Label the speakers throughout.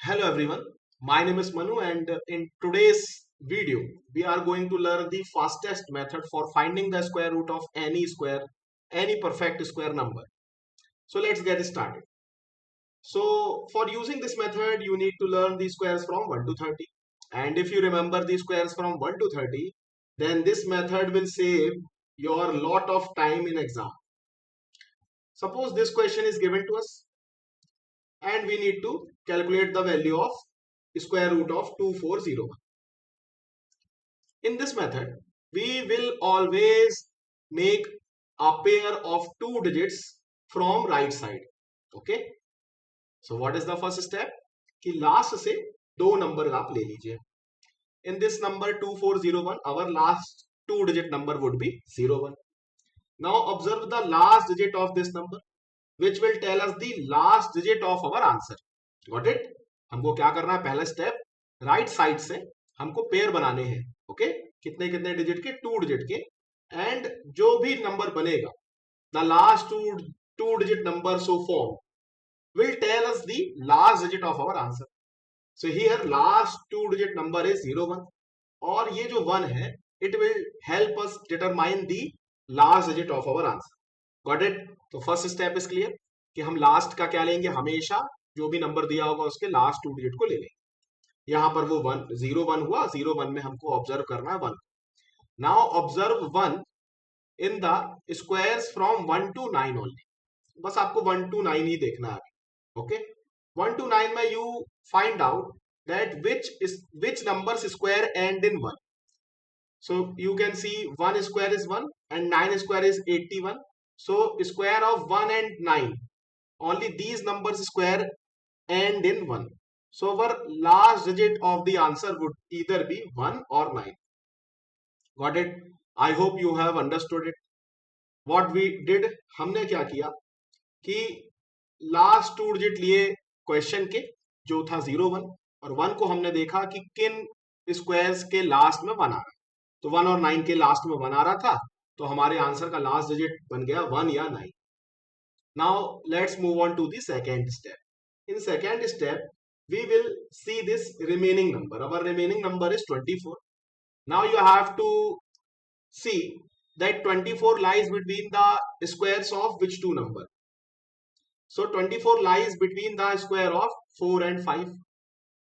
Speaker 1: Hello everyone, my name is Manu and in today's video we are going to learn the fastest method for finding the square root of any square, any perfect square number. So let's get started. So for using this method you need to learn the squares from 1 to 30, and if you remember the squares from 1 to 30 then this method will save your lot of time in exam. Suppose this question is given to us and we need to calculate the value of square root of 2401. In this method, we will always make a pair of two digits from right side. Okay. So what is the first step? कि last से दो number आप ले लीजिए. In this number 2401, our last two digit number would be 01. Now observe the last digit of this number, which will tell us the last digit of our answer. Got it? हमको क्या करना है? पहला step right side से हमको pair बनाने हैं. Okay, कितने कितने डिजिट के? टू डिजिट के. एंड जो भी नंबर बनेगा, the last two digit number so form will tell us the last digit of our answer. So here last two digit number is 01 और ये जो 1 है it will help us determine the last digit of our answer. Got it? तो first step is clear कि हम last का क्या लेंगे, हमेशा जो भी नंबर दिया होगा उसके लास्ट टू डिजिट को ले लेंगे. यहां पर वो 01 हुआ, 01 में हमको ऑब्जर्व करना है 1. Now observe 1 in the squares from 1 to 9 only. बस आपको 1 to 9 ही देखना है. ओके, 1 to 9 में you find out that which numbers square end in 1. So you can see 1 square is 1 and 9 square is 81. So square of 1 and 9, only these numbers square end in 1. So our last digit of the answer would either be 1 or 9. Got it? I hope you have understood it. What we did, हमने क्या किया कि last two digit लिए question के, जो था 01 और 1 को हमने देखा कि किन स्क्वायर्स के लास्ट में 1 आ रहा है. तो 1 और 9 के लास्ट में 1 आ रहा था, तो हमारे आंसर का लास्ट डिजिट बन गया 1 या 9. Now let's move on to the second step. In second step, we will see this remaining number. Our remaining number is 24. Now you have to see that 24 lies between the squares of which two number. So 24 lies between the square of 4 and 5.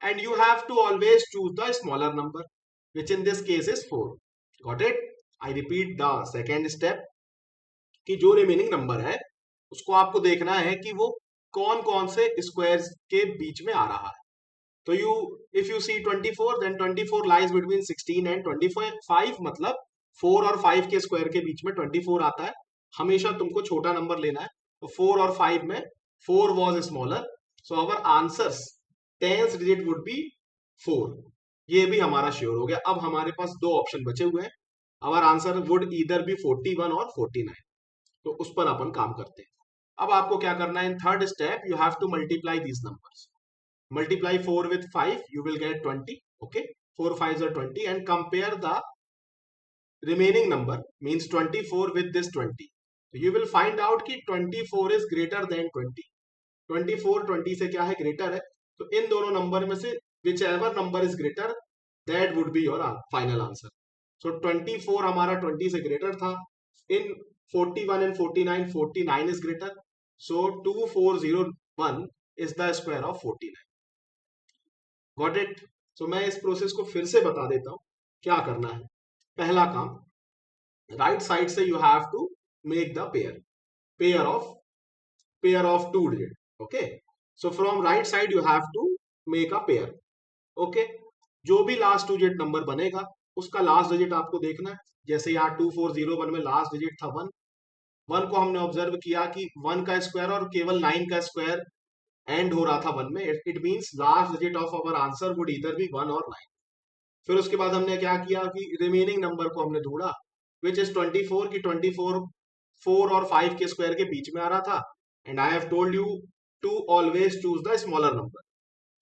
Speaker 1: And you have to always choose the smaller number, which in this case is 4. Got it? I repeat the second step कि जो remaining number है उसको आपको देखना है कि वो कौन कौन से स्क्वायर्स के बीच में आ रहा है. तो if you see 24 then 24 lies between 16 and 25. मतलब 4 और 5 के स्क्वायर के बीच में 24 आता है. हमेशा तुमको छोटा नंबर लेना है. तो 4 और 5 में 4 was smaller, so our answers tens digit would be 4. ये भी हमारा श्योर हो गया. अब हमारे पास दो ऑप्शन बचे हुए हैं. Our answer would either be 41 और 49. तो उस पर अपन काम करते हैं. अब आपको क्या करना है, in third step you have to multiply these numbers. Multiply 4 with 5, you will get 20. Okay, 4 5s are 20 and compare the remaining number, means 24 with this 20. So you will find out कि 24 is greater than 20. 24 20 से क्या है, greater है. तो इन दोनों number में से whichever number is greater, that would be your final answer. So 24 हमारा 20 से greater था. In 41 and 49, 49 is greater. So 2401 is the square of 49. Got it? So मैं इस प्रोसेस को फिर से बता देता हूं क्या करना है. पहला काम, राइट साइड से you have to make the pair of two digit. Okay, so from right side you have to make a pair. Okay, जो भी लास्ट टू डिजिट नंबर बनेगा उसका लास्ट डिजिट आपको देखना है. जैसे यहाँ 2401 में लास्ट डिजिट था 1. 1 को हमने ऑब्जर्व किया कि 1 का स्क्वायर और केवल 9 का स्क्वायर एंड हो रहा था 1 में. It means last digit of our answer would either be 1 और 9. फिर उसके बाद हमने क्या किया कि रिमेनिंग नंबर को हमने ढूंढा, विच इज 24 की 24 4 और 5 के स्क्वायर के बीच में आ रहा था. And I have told you to always choose the smaller number.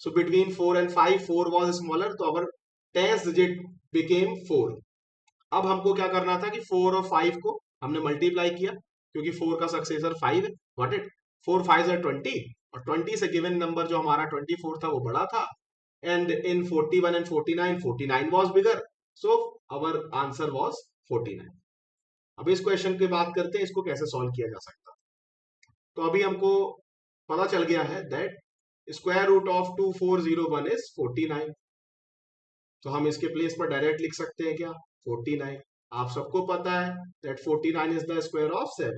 Speaker 1: So between 4 and 5 4 was smaller, तो आवर टेंथ डिजिट बिकेम 4. अब हमको क्या करना था कि 4 और 5 को हमने मल्टीप्लाई किया, क्योंकि 4 का सक्सेसर 5 है. What it? 4 5 are 20 और 20 से गिवन नंबर जो हमारा 24 था वो बड़ा था, and in 41 and 49 was bigger, so our answer was 49। अब इस क्वेश्चन की बात करते हैं, इसको कैसे सॉल्व किया जा सकता। तो अभी हमको पता चल गया है that square root of 2401 is 49। तो हम इसके प्लेस पर डायरेक्ट लिख सकते हैं क्या, 49। आप सबको पता है that 49 is the square of 7,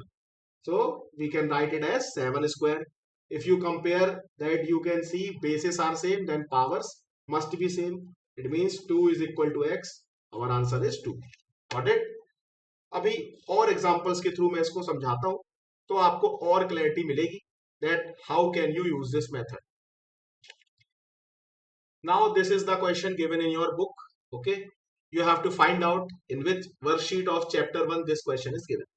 Speaker 1: so we can write it as 7 square. If you compare that, you can see bases are same, then powers must be same. It means 2 is equal to x. Our answer is 2. Got it? अभी और examples के through मैं इसको समझाता हूं, तो आपको और क्लैरिटी मिलेगी that how can you use this method. Now this is the question given in your book. Okay, you have to find out in which worksheet of chapter 1 this question is given.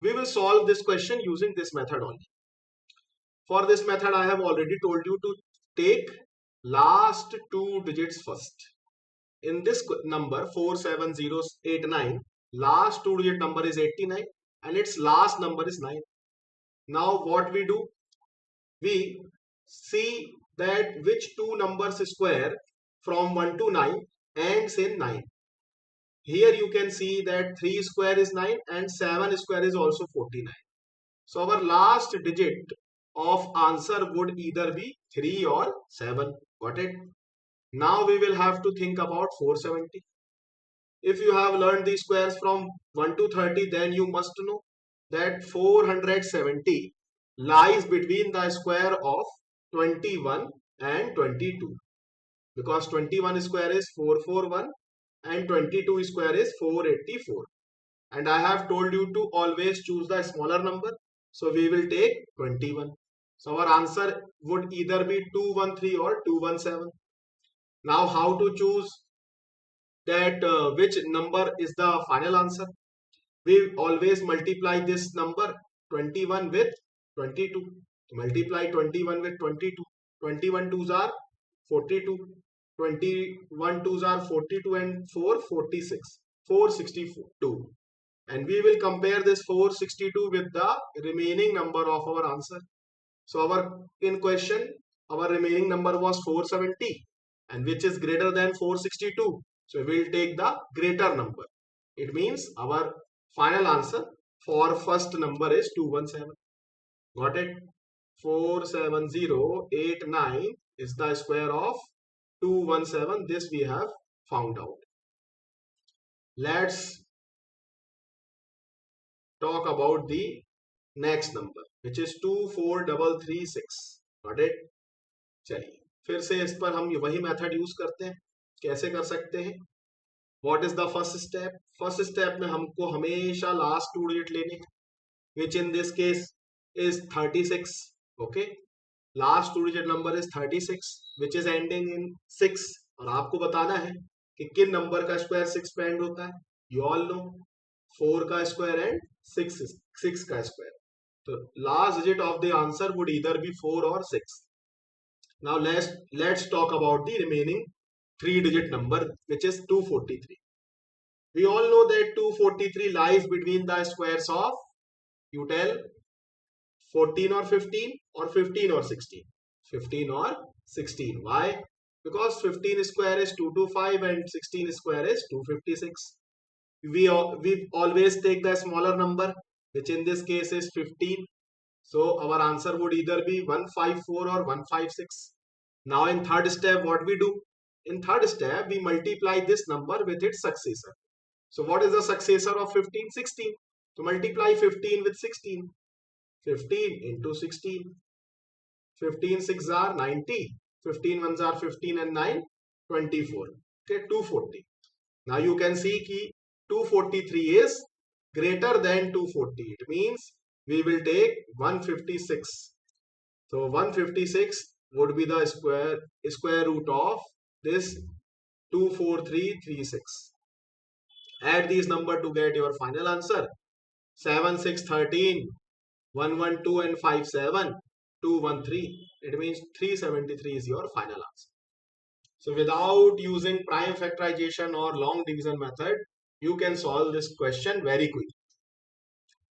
Speaker 1: We will solve this question using this method only. For this method, I have already told you to take last two digits first. In this number 47089, last two digit number is 89 and its last number is 9. Now what we do? We see that which two numbers square from 1 to 9 ends in 9. Here you can see that 3 square is 9 and 7 square is also 49. So our last digit of answer would either be 3 or 7. Got it? Now we will have to think about 470. If you have learned the squares from 1 to 30, then you must know that 470 lies between the square of 21 and 22. Because 21 square is 441 and 22 square is 484. And I have told you to always choose the smaller number. So we will take 21. So our answer would either be 213 or 217. Now how to choose that which number is the final answer? We always multiply this number 21 with 22. Multiply 21 with 22. 21 twos are 42. 21 twos are 42 and 4 46. 462. And we will compare this 462 with the remaining number of our answer. So our in question, our remaining number was 470 and which is greater than 462. So we will take the greater number. It means our final answer for first number is 217. Got it? 47089 is the square of 217. This we have found out. Let's talk about the next number which is 24336. Got it? चलिए फिर से इस पर हम वही method use करते हैं। कैसे कर सकते हैं? What is the first step? First step में हमको हमेशा लास्ट टू डिजिट लेने हैं, which in this case is 36. Okay, last two digit number is 36 which is ending in 6. और आपको बताना है कि किन नंबर का स्क्वायर 6 पे एंड होता है। यू ऑल नो 4 का स्क्वायर एंड 6 का स्क्वायर। तो last digit of the answer would either B 4 और 6. Now let's talk about the remaining three digit number which is 243. We all know that 243 lies between the squares of, you tell, 14 or 15 or 15 or 16. 15 or 16. Why? Because 15 square is 225 and 16 square is 256. We always take the smaller number which in this case is 15. So our answer would either be 154 or 156. Now in third step what we do? In third step we multiply this number with its successor. So what is the successor of 15? 16. So multiply 15 with 16. 15 into 16. 15 6 are 90. 15 ones are 15 and 9 24. Okay, 240. Now you can see ki 243 is greater than 240. It means we will take 156. So 156 would be the square root of this 24336. Add these numbers to get your final answer. 7 6 13, 112 and 5 7, 213. It means 373 is your final answer. So without using prime factorization or long division method, you can solve this question very quickly.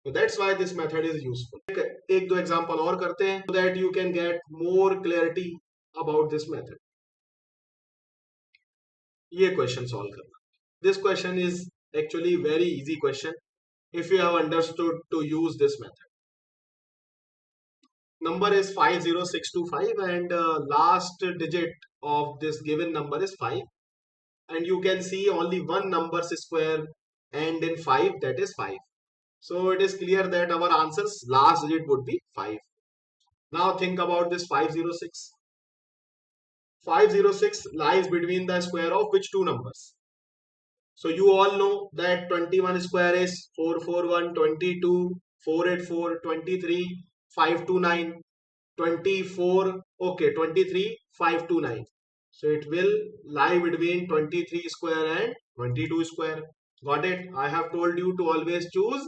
Speaker 1: So that's why this method is useful. एक दो example और करते हैं so that you can get more clarity about this method. ये question solve करना. This question is actually very easy question if you have understood to use this method. Number is 50625 and last digit of this given number is 5, and you can see only one number's square end in 5, that is 5. So it is clear that our answer's last digit would be 5. Now think about this 506. 506 lies between the square of which two numbers? So you all know that 21 square is 441, 22, 484, 23, 529, 24, okay, 23, 529. So it will lie between 23 square and 22 square. Got it? I have told you to always choose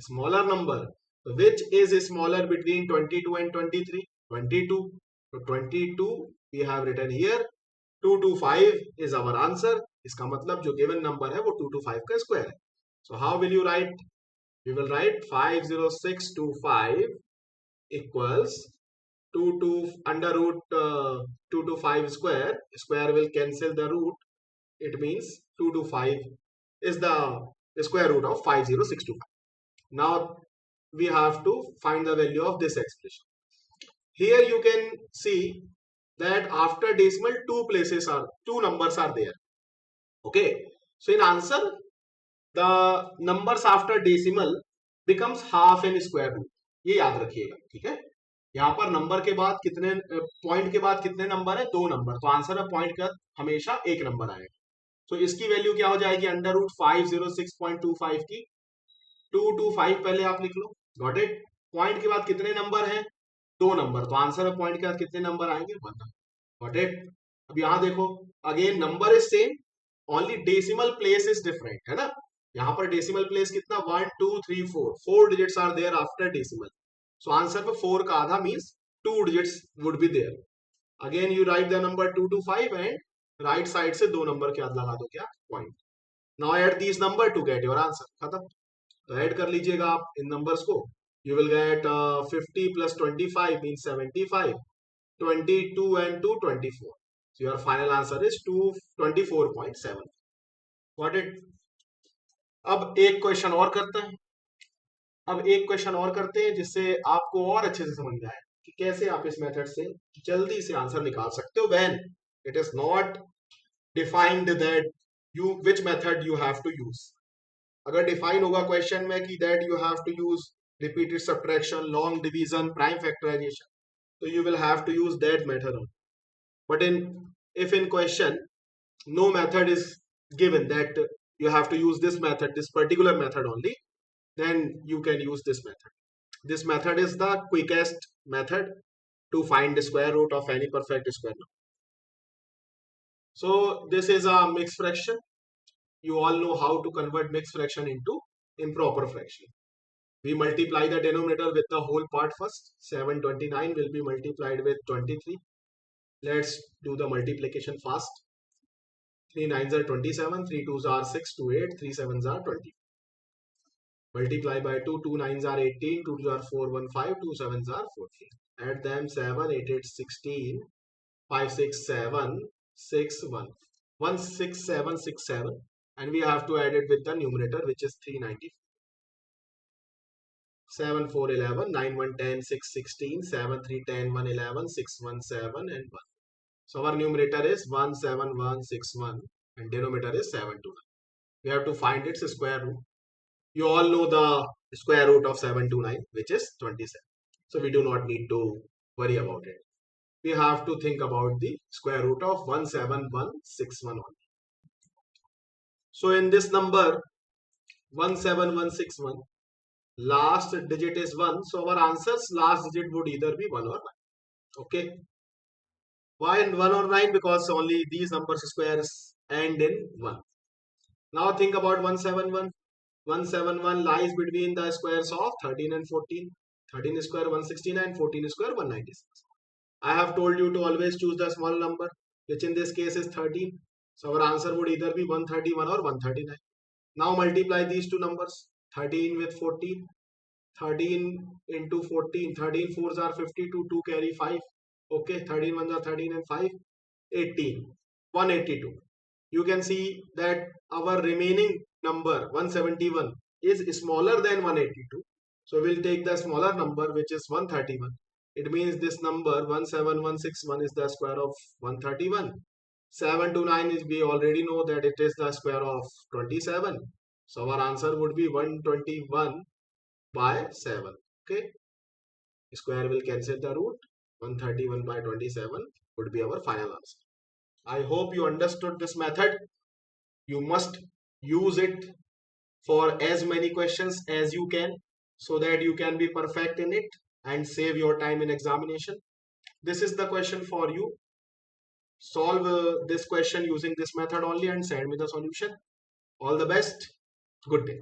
Speaker 1: smaller number. So which is smaller between 22 and 23? 22. So 22 we have written here. 225 is our answer. इसका मतलब जो given number है वो 225 का square है. So how will you write? We will write 50625 equals 2 to under root 2 to 5 square. Square will cancel the root. It means 2 to 5 is the square root of 50625. Now we have to find the value of this expression. Here you can see that after decimal two numbers are there. Okay. So in answer the numbers after decimal becomes half in square root. ये याद रखिएगा. ठीक है. यहाँ पर number के बाद कितने पॉइंट के बाद कितने नंबर है? दो नंबर. तो आंसर में पॉइंट का हमेशा एक नंबर आएगा. तो इसकी वैल्यू क्या हो जाएगी? अंडर रूट 506.25 की 225 पहले आप लिख लो. Got it? पॉइंट के बाद कितने नंबर हैं? दो नंबर. तो आंसर में पॉइंट के बाद कितने नंबर आएंगे? One number. Got it? अब यहाँ देखो again number is same, only decimal place is different, है ना. यहाँ पर डेसिमल प्लेस कितना? 1 2 3 4 4 digits are there after decimal. So answer पे 4 का आधा means 2 digits would be there. Again you write the number 2 to 5 and right side से दो नंबर के बाद लगा दो क्या? Point. Now add these number to get your answer. खत्म. तो ऐड कर लीजिएगा आप इन नंबर्स को. You will get 50 plus 25 means 75. 22 and 2 24. So your final answer is 24.7. Got it? अब एक क्वेश्चन और करते हैं. अब एक क्वेश्चन और करते हैं जिससे आपको और अच्छे से समझ में आए कि कैसे आप इस मेथड से जल्दी से आंसर निकाल सकते हो when it is not defined that you which method you have to use. अगर डिफाइन होगा क्वेश्चन में कि that you have to use repeated subtraction, long division, prime factorization, तो you will have to use that method. But in if in question no method is given that you have to use this method, this particular method only, then you can use this method. This method is the quickest method to find the square root of any perfect square number. So this is a mixed fraction. You all know how to convert mixed fraction into improper fraction. We multiply the denominator with the whole part first. 729 will be multiplied with 23. Let's do the multiplication fast. 3 9s are 27, 3 2s are 6, 2 8, 3 7s are 20. Multiply by 2, 2 9s are 18, 2 2s are 4, 1 5, 2 7s are 14. Add them 7, 8 8, 16, 5 6 7, 6 1. 1 6 7 6 7, and we have to add it with the numerator which is 390. 7 4 11, 9 1 10, 6 16, 7 3 10, 1 11, 6 1 7 and 1. So our numerator is 17161 and denominator is 729. We have to find its square root. You all know the square root of 729, which is 27. So we do not need to worry about it. We have to think about the square root of 17161 only. So in this number 17161, last digit is 1. So our answer's last digit would either be 1 or 9. Okay. Why 1 or 9? Because only these numbers squares end in 1. Now think about 171. 171 lies between the squares of 13 and 14. 13 square 169, 14 square 196. I have told you to always choose the small number, which in this case is 13. So our answer would either be 131 or 139. Now multiply these two numbers, 13 with 14. 13 into 14, 13 fours are 52, 2 carry 5. Okay, 13 ones are 13 and 5, 18, 182. You can see that our remaining number 171 is smaller than 182. So we'll take the smaller number, which is 131. It means this number 17161 is the square of 131. 7 to 9 is, we already know that it is the square of 27. So our answer would be 121 by 7. Okay, square will cancel the root. 131 by 27 would be our final answer. I hope you understood this method. You must use it for as many questions as you can, so that you can be perfect in it and save your time in examination. This is the question for you. Solve this question using this method only and send me the solution. All the best. Good day.